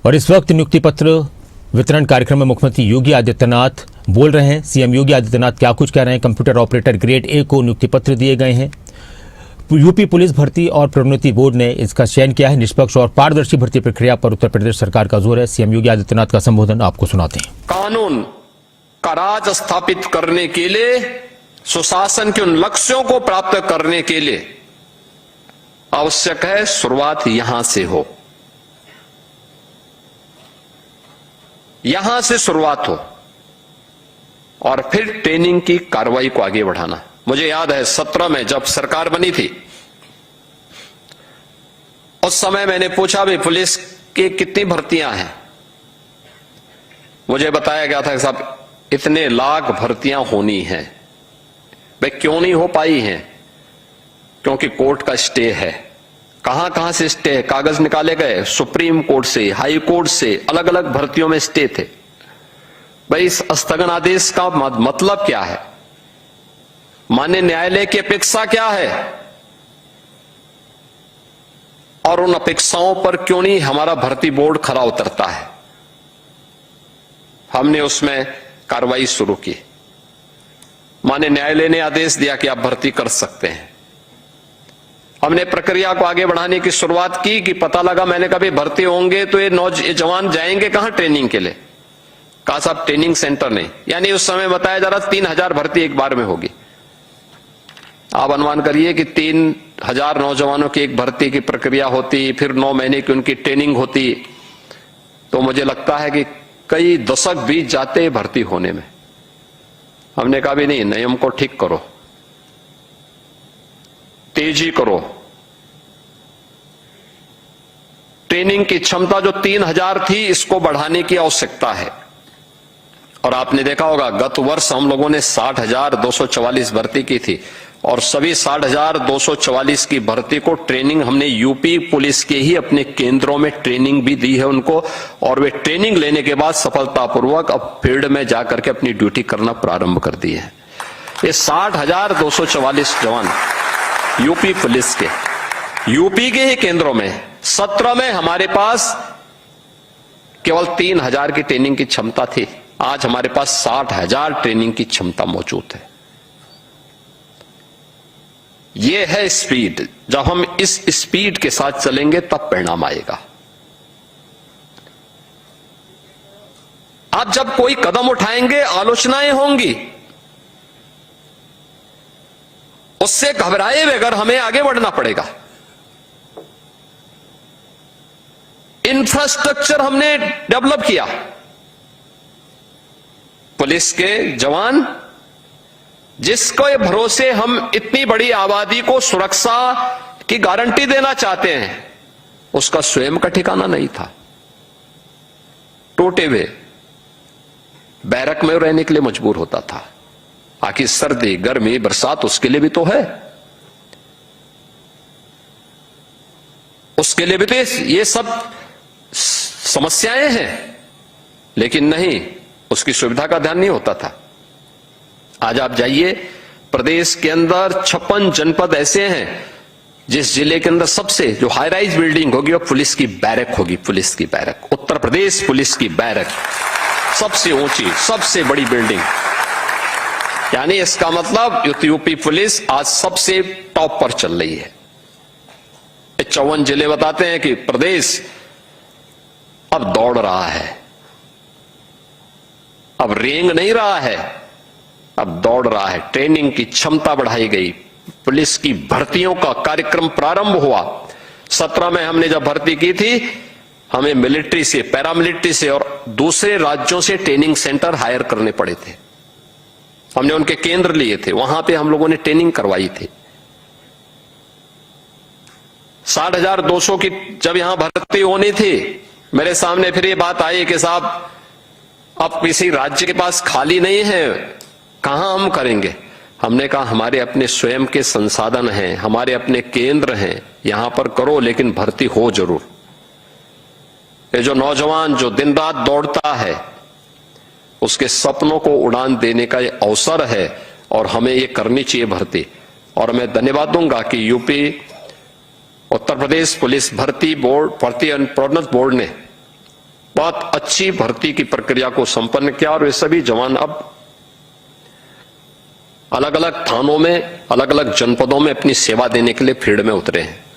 और इस वक्त नियुक्ति पत्र वितरण कार्यक्रम में मुख्यमंत्री योगी आदित्यनाथ बोल रहे हैं। सीएम योगी आदित्यनाथ क्या कुछ कह रहे हैं। कंप्यूटर ऑपरेटर ग्रेड ए को नियुक्ति पत्र दिए गए हैं। यूपी पुलिस भर्ती और प्रोन्नति बोर्ड ने इसका चयन किया है। निष्पक्ष और पारदर्शी भर्ती प्रक्रिया पर उत्तर प्रदेश सरकार का जोर है। सीएम योगी आदित्यनाथ का संबोधन आपको सुनाते हैं। कानून का राज स्थापित करने के लिए, सुशासन के उन लक्ष्यों को प्राप्त करने के लिए आवश्यक है शुरुआत यहां से हो, यहां से शुरुआत हो और फिर ट्रेनिंग की कार्रवाई को आगे बढ़ाना। मुझे याद है 17 में जब सरकार बनी थी, उस समय मैंने पूछा भाई पुलिस की कितनी भर्तियां हैं। मुझे बताया गया था कि साहब इतने लाख भर्तियां होनी हैं। भाई क्यों नहीं हो पाई हैं? क्योंकि कोर्ट का स्टे है। कहां कहां से स्टे है? कागज निकाले गए सुप्रीम कोर्ट से, हाई कोर्ट से, अलग अलग भर्तियों में स्टे थे। भाई इस स्थगन आदेश का मतलब क्या है? माननीय न्यायालय की अपेक्षा क्या है और उन अपेक्षाओं पर क्यों नहीं हमारा भर्ती बोर्ड खरा उतरता है? हमने उसमें कार्रवाई शुरू की। माननीय न्यायालय ने आदेश दिया कि आप भर्ती कर सकते हैं। हमने प्रक्रिया को आगे बढ़ाने की शुरुआत की कि पता लगा, मैंने कहा भर्ती होंगे तो ये जवान जाएंगे कहां ट्रेनिंग के लिए? कहा साहब ट्रेनिंग सेंटर नहीं। यानी उस समय बताया जा रहा 3000 भर्ती एक बार में होगी। आप अनुमान करिए कि 3000 नौजवानों की एक भर्ती की प्रक्रिया होती, फिर 9 महीने की उनकी ट्रेनिंग होती, तो मुझे लगता है कि कई दशक बीत जाते भर्ती होने में। हमने कहा भी नहीं, नियम को ठीक करो, तेजी करो। ट्रेनिंग की क्षमता जो 3000 थी, इसको बढ़ाने की आवश्यकता है। और आपने देखा होगा गत वर्ष हम लोगों ने 60,244 भर्ती की थी और सभी 60,244 की भर्ती को ट्रेनिंग हमने यूपी पुलिस के ही अपने केंद्रों में ट्रेनिंग भी दी है उनको, और वे ट्रेनिंग लेने के बाद सफलतापूर्वक अब फील्ड में जाकर के अपनी ड्यूटी करना प्रारंभ कर दी है। ये 60,244 जवान यूपी पुलिस के, यूपी के ही केंद्रों में। 17 में हमारे पास केवल 3000 की ट्रेनिंग की क्षमता थी। आज हमारे पास 60,000 ट्रेनिंग की क्षमता मौजूद है। यह है स्पीड। जब हम इस स्पीड के साथ चलेंगे तब परिणाम आएगा। आप जब कोई कदम उठाएंगे आलोचनाएं होंगी, उससे घबराए बगैर हमें आगे बढ़ना पड़ेगा। इंफ्रास्ट्रक्चर हमने डेवलप किया। पुलिस के जवान जिसके भरोसे हम इतनी बड़ी आबादी को सुरक्षा की गारंटी देना चाहते हैं, उसका स्वयं का ठिकाना नहीं था। टूटे हुए बैरक में रहने के लिए मजबूर होता था। आखिर सर्दी गर्मी बरसात उसके लिए भी तो है, उसके लिए भी तो ये सब समस्याएं हैं। लेकिन नहीं, उसकी सुविधा का ध्यान नहीं होता था। आज आप जाइए, प्रदेश के अंदर 56 जनपद ऐसे हैं जिस जिले के अंदर सबसे जो हाई राइज बिल्डिंग होगी वो पुलिस की बैरक होगी। पुलिस की बैरक, उत्तर प्रदेश पुलिस की बैरक, सबसे ऊंची सबसे बड़ी बिल्डिंग। यानी इसका मतलब यूपी पुलिस आज सबसे टॉप पर चल रही है। 54 जिले बताते हैं कि प्रदेश अब दौड़ रहा है, अब रेंग नहीं रहा है, अब दौड़ रहा है। ट्रेनिंग की क्षमता बढ़ाई गई, पुलिस की भर्तियों का कार्यक्रम प्रारंभ हुआ। 17 में हमने जब भर्ती की थी, हमें मिलिट्री से, पैरामिलिट्री से और दूसरे राज्यों से ट्रेनिंग सेंटर हायर करने पड़े थे। हमने उनके केंद्र लिए थे, वहां पे हम लोगों ने ट्रेनिंग करवाई थी। 60,200 की जब यहां भर्ती होनी थी, मेरे सामने फिर ये बात आई कि साहब अब किसी राज्य के पास खाली नहीं है, कहां हम करेंगे? हमने कहा हमारे अपने स्वयं के संसाधन हैं, हमारे अपने केंद्र हैं, यहां पर करो, लेकिन भर्ती हो जरूर। ये जो नौजवान जो दिन रात दौड़ता है, उसके सपनों को उड़ान देने का ये अवसर है और हमें ये करनी चाहिए भर्ती। और मैं धन्यवाद दूंगा कि यूपी उत्तर प्रदेश पुलिस भर्ती बोर्ड, भर्ती एवं प्रोन्नति बोर्ड ने बहुत अच्छी भर्ती की प्रक्रिया को संपन्न किया और वे सभी जवान अब अलग अलग थानों में, अलग अलग जनपदों में अपनी सेवा देने के लिए फील्ड में उतरे हैं।